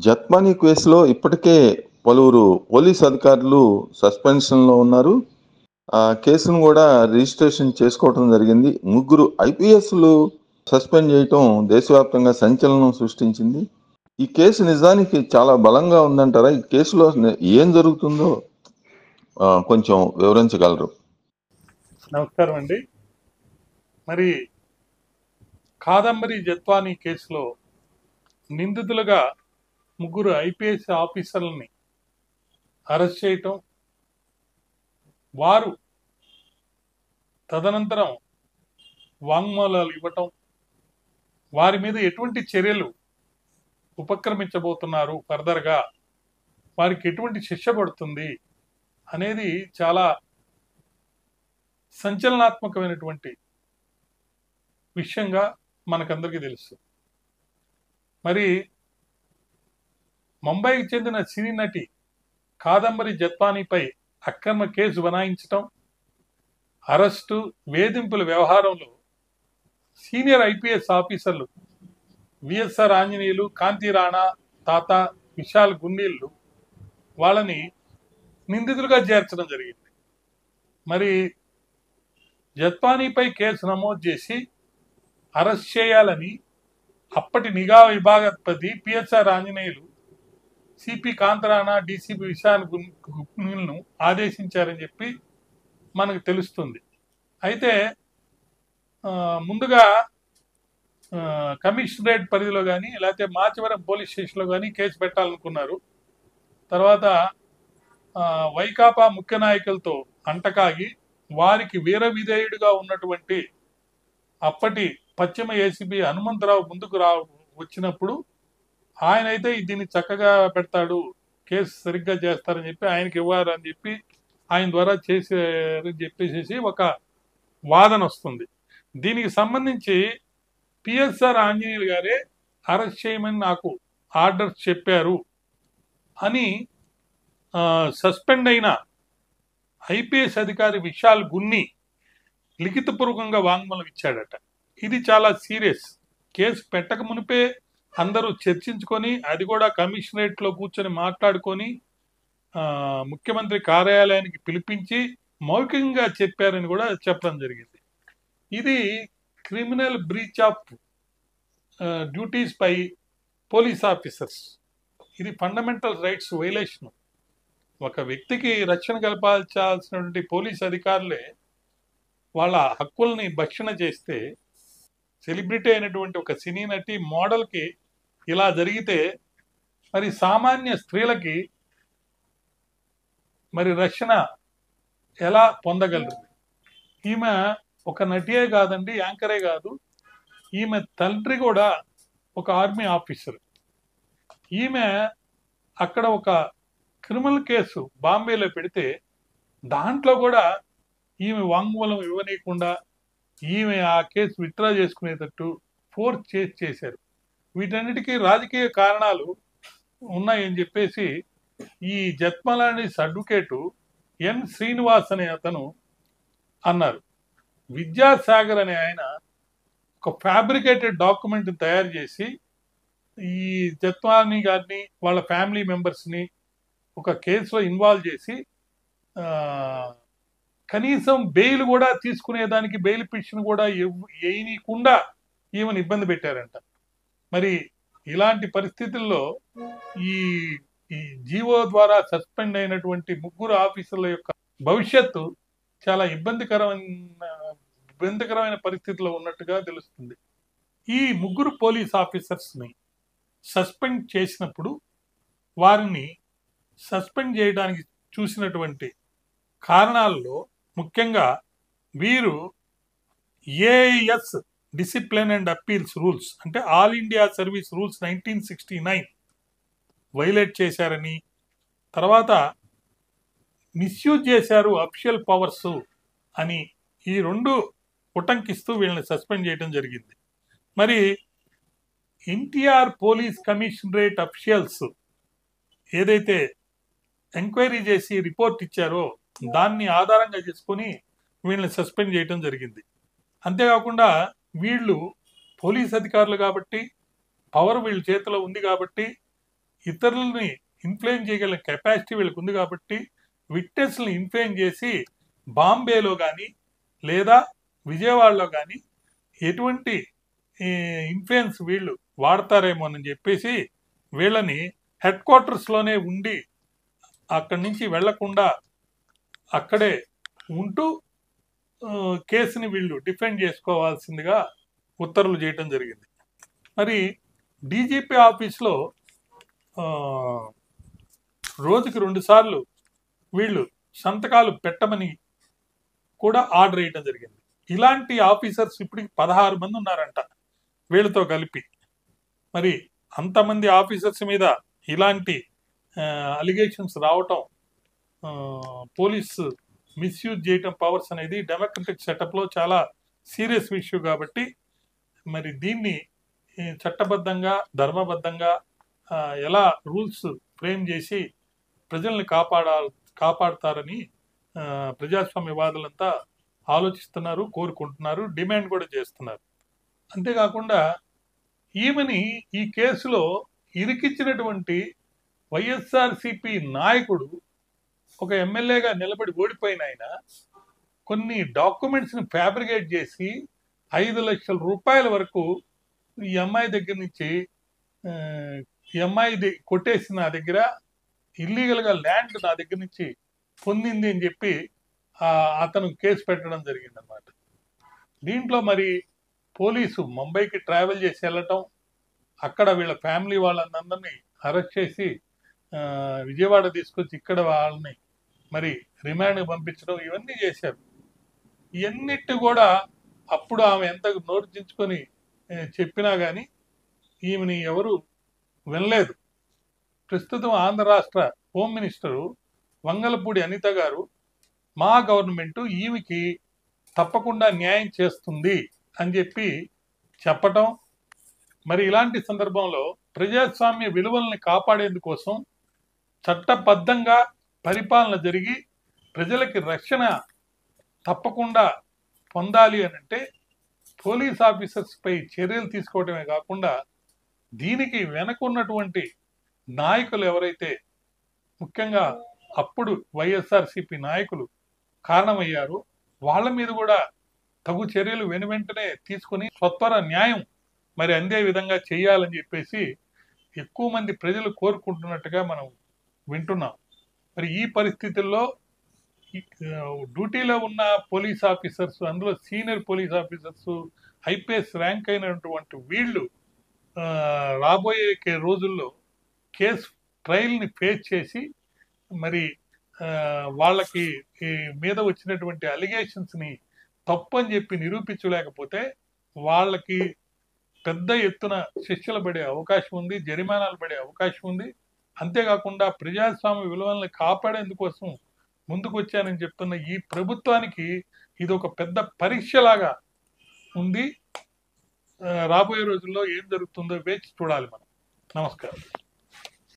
జత్మాని కేసులో ఇప్పటికే పలువురు పోలీస్ అధికారులు సస్పెన్షన్‌లో ఉన్నారు. ఆ కేసును గూడా రిజిస్ట్రేషన్ చేసుకోవటం జరిగింది. ముగ్గురు ఐపీఎస్‌లు సస్పెండ్ చేయటం దేశవ్యాప్తంగా సంచలనం సృష్టించింది. ఈ కేసు నిజానికి చాలా బలంగా ఉందంటారా? ఈ కేసులో ఏం జరుగుతుందో కొంచెం వివరించగలరు? నమస్కారం అండి. మరి కాదంబరి జత్వానీ కేసులో నిందితులుగా ముగ్గురు ఐపీఎస్ ఆఫీసర్లని అరెస్ట్ చేయటం, వారు తదనంతరం వాంగ్మూలాలు ఇవ్వటం, వారి మీద ఎటువంటి చర్యలు ఉపక్రమించబోతున్నారు, ఫర్దర్గా వారికి ఎటువంటి శిక్ష పడుతుంది అనేది చాలా సంచలనాత్మకమైనటువంటి విషయంగా మనకందరికీ తెలుసు. మరి ముంబైకి చెందిన సినీ నటి కాదంబరి జత్వానీపై అక్రమ కేసు బనాయించటం, అరెస్టు, వేధింపుల వ్యవహారంలో సీనియర్ ఐపీఎస్ ఆఫీసర్లు విఎస్ఆర్ ఆంజనేయులు, కాంతి రాణా, తాత, విశాల్ గున్నీళ్లు వాళ్ళని నిందితులుగా చేర్చడం జరిగింది. మరి జత్వానీపై కేసు నమోదు చేసి అరెస్ట్ చేయాలని అప్పటి నిఘా విభాగాధిపతి PSR Anjaneyulu CP Kantharana, DCP Vishal గున్నీలను ఆదేశించారని చెప్పి మనకు తెలుస్తుంది. అయితే ముందుగా కమిషనరేట్ పరిధిలో కానీ లేకపోతే మాచవరం పోలీస్ స్టేషన్లో కానీ కేసు పెట్టాలనుకున్నారు. తర్వాత వైకాపా ముఖ్య నాయకులతో అంటకాగి వారికి వీర విధేయుడిగా ఉన్నటువంటి అప్పటి పశ్చిమ ఏసీబీ హనుమంతరావు ముందుకు వచ్చినప్పుడు ఆయన అయితే దీన్ని చక్కగా పెడతాడు, కేసు సరిగ్గా చేస్తారని చెప్పి ఆయనకి ఇవ్వారు అని చెప్పి ఆయన ద్వారా చేశారని చెప్పేసి ఒక వాదన వస్తుంది. దీనికి సంబంధించి పిఎస్ఆర్ ఆంజనేయులు గారే అరెస్ట్ చేయమని నాకు ఆర్డర్స్ చెప్పారు అని సస్పెండ్ అయిన ఐపీఎస్ అధికారి విశాల్ గున్ని లిఖితపూర్వకంగా వాంగ్మూలం ఇచ్చాడట. ఇది చాలా సీరియస్. కేసు పెట్టక మునిపే అందరూ చర్చించుకొని అది కూడా కమిషనరేట్లో కూర్చొని మాట్లాడుకొని ముఖ్యమంత్రి కార్యాలయానికి పిలిపించి మౌఖికంగా చెప్పారని కూడా చెప్పడం జరిగింది. ఇది క్రిమినల్ బ్రీచ్ ఆఫ్ డ్యూటీస్ పై పోలీస్ ఆఫీసర్స్. ఇది ఫండమెంటల్ రైట్స్ వైలేషన్. ఒక వ్యక్తికి రక్షణ కల్పించాల్సినటువంటి పోలీస్ అధికారులే వాళ్ళ హక్కుల్ని భక్షణ చేస్తే, సెలబ్రిటీ అయినటువంటి ఒక సినీ నటి మోడల్కి ఇలా జరిగితే మరి సామాన్య స్త్రీలకి మరి రక్షణ ఎలా పొందగలరు? ఈమె ఒక నటియే కాదండి, యాంకరే కాదు, ఈమె తండ్రి కూడా ఒక ఆర్మీ ఆఫీసర్. ఈమె అక్కడ ఒక క్రిమినల్ కేసు బాంబేలో పెడితే దాంట్లో కూడా ఈమె వాంగ్మూలం ఇవ్వనీయకుండా ఈమె ఆ కేసు విత్డ్రా చేసుకునేటట్టు ఫోర్స్ చేశారు. వీటన్నిటికీ రాజకీయ కారణాలు ఉన్నాయని చెప్పేసి ఈ జత్మలాని అడ్వకేటు ఎన్ శ్రీనివాస్ అనే అతను అన్నారు. విద్యాసాగర్ అనే ఆయన ఒక ఫ్యాబ్రికేటెడ్ డాక్యుమెంట్ తయారు చేసి ఈ జత్వానీ గారిని వాళ్ళ ఫ్యామిలీ మెంబర్స్ని ఒక కేసులో ఇన్వాల్వ్ చేసి కనీసం బెయిల్ కూడా తీసుకునేదానికి బెయిల్ పిటిషన్ కూడా వేయనీయకుండా ఈమెను ఇబ్బంది పెట్టారంట. మరి ఇలాంటి పరిస్థితుల్లో ఈ జీవో ద్వారా సస్పెండ్ అయినటువంటి ముగ్గురు ఆఫీసర్ల యొక్క భవిష్యత్తు చాలా ఇబ్బందికరమైన పరిస్థితిలో ఉన్నట్టుగా తెలుస్తుంది. ఈ ముగ్గురు పోలీస్ ఆఫీసర్స్ని సస్పెండ్ చేసినప్పుడు వారిని సస్పెండ్ చేయడానికి చూసినటువంటి కారణాల్లో ముఖ్యంగా వీరు AIS discipline and appeals rules అంటే all India service rules 1969 violate చేశారని, తర్వాత మిస్యూజ్ చేశారు అఫిషియల్ పవర్స్ అని ఈ రెండు ఉటంకిస్తూ వీళ్ళని సస్పెండ్ చేయడం జరిగింది. మరి ఎన్టీఆర్ పోలీస్ కమిషనరేట్ అఫిషియల్స్ ఏదైతే ఎంక్వైరీ చేసి రిపోర్ట్ ఇచ్చారో దాన్ని ఆధారంగా చేసుకొని వీళ్ళని సస్పెండ్ చేయడం జరిగింది. అంతేకాకుండా వీళ్ళు పోలీస్ అధికారులు కాబట్టి, పవర్ వీళ్ళ చేతిలో ఉంది కాబట్టి ఇతరులని ఇన్ఫ్లుయెన్స్ చేయగల కెపాసిటీ వీళ్ళకి ఉంది కాబట్టి విట్నెస్ని ఇన్ఫ్లుయెన్స్ చేసి బాంబేలో కానీ లేదా విజయవాడలో కానీ ఎటువంటి ఇన్ఫ్లుయెన్స్ వీళ్ళు వాడతారేమో అని చెప్పేసి వీళ్ళని హెడ్ క్వార్టర్స్లోనే ఉండి అక్కడి నుంచి వెళ్లకుండా అక్కడే ఉంటూ కేసుని వీళ్ళు డిఫెండ్ చేసుకోవాల్సిందిగా ఉత్తర్వులు చేయటం జరిగింది. మరి డీజీపీ ఆఫీస్లో రోజుకి 2 సార్లు వీళ్ళు సంతకాలు పెట్టమని కూడా ఆర్డర్ వేయటం జరిగింది. ఇలాంటి ఆఫీసర్స్ ఇప్పటికి 16 మంది ఉన్నారంట వీళ్ళతో కలిపి. మరి అంతమంది ఆఫీసర్స్ మీద ఇలాంటి అలిగేషన్స్ రావటం, పోలీస్ మిస్యూజ్ చేయటం పవర్స్ అనేది డెమోక్రటిక్ సెటప్లో చాలా సీరియస్ ఇష్యూ కాబట్టి మరి దీన్ని చట్టబద్ధంగా ధర్మబద్ధంగా ఎలా రూల్స్ ఫ్రేమ్ చేసి ప్రజల్ని కాపాడతారని ప్రజాస్వామ్యవాదులంతా ఆలోచిస్తున్నారు, కోరుకుంటున్నారు, డిమాండ్ కూడా చేస్తున్నారు. అంతేకాకుండా ఈమెని ఈ కేసులో ఇరికిచ్చినటువంటి వైఎస్ఆర్సిపి నాయకుడు ఒక ఎమ్మెల్యేగా నిలబడి ఓడిపోయిన ఆయన కొన్ని డాక్యుమెంట్స్ని ఫ్యాబ్రికేట్ చేసి 5 లక్షల రూపాయల వరకు ఈ అమ్మాయి దగ్గర నుంచి ఈ అమ్మాయి కొట్టేసి నా దగ్గర ఇల్లీగల్గా ల్యాండ్ నా దగ్గర నుంచి పొందింది అని చెప్పి అతను కేసు పెట్టడం జరిగిందనమాట. దీంట్లో మరి పోలీసు ముంబైకి ట్రావెల్ చేసి వెళ్ళటం, అక్కడ వీళ్ళ ఫ్యామిలీ వాళ్ళందరినీ అరెస్ట్ చేసి విజయవాడ తీసుకొచ్చి ఇక్కడ వాళ్ళని మరి రిమాండ్కి పంపించడం ఇవన్నీ చేశారు. ఇవన్నిటి కూడా అప్పుడు ఆమె ఎంత నోర్చించుకొని చెప్పినా కానీ ఈమెని ఎవరు వినలేదు. ప్రస్తుతం ఆంధ్ర రాష్ట్ర హోమ్ మినిస్టరు వంగలపూడి అనిత గారు మా గవర్నమెంట్ ఈమెకి తప్పకుండా న్యాయం చేస్తుంది అని చెప్పి చెప్పటం, మరి ఇలాంటి సందర్భంలో ప్రజాస్వామ్య విలువల్ని కాపాడేందుకోసం చట్టబద్ధంగా పరిపాలన జరిగి ప్రజలకి రక్షణ తప్పకుండా పొందాలి అని అంటే పోలీస్ ఆఫీసర్స్ పై చర్యలు తీసుకోవడమే కాకుండా దీనికి వెనకున్నటువంటి నాయకులు ఎవరైతే ముఖ్యంగా అప్పుడు వైఎస్ఆర్సిపి నాయకులు కారణమయ్యారో వాళ్ళ మీద కూడా తగు చర్యలు వెనువెంటనే తీసుకుని స్వత్వర న్యాయం మరి అందే విధంగా చేయాలని చెప్పేసి ఎక్కువ మంది ప్రజలు కోరుకుంటున్నట్టుగా మనం వింటున్నాం. మరి ఈ పరిస్థితుల్లో డ్యూటీలో ఉన్న పోలీస్ ఆఫీసర్స్, అందులో senior police officers, IPS rank అయినటువంటి వీళ్ళు రాబోయే రోజుల్లో కేసు ట్రయల్ని ఫేస్ చేసి మరి వాళ్ళకి మీద వచ్చినటువంటి అలిగేషన్స్ని తప్పని చెప్పి నిరూపించలేకపోతే వాళ్ళకి పెద్ద ఎత్తున శిక్షలు పడే అవకాశం ఉంది, జరిమానాలు పడే అవకాశం ఉంది. అంతేకాకుండా ప్రజాస్వామ్య విలువలను కాపాడేందుకోసం ముందుకు వచ్చానని చెప్తున్న ఈ ప్రభుత్వానికి ఇది ఒక పెద్ద పరీక్షలాగా ఉంది. రాబోయే రోజుల్లో ఏం జరుగుతుందో వేచి చూడాలి మనం. నమస్కారం.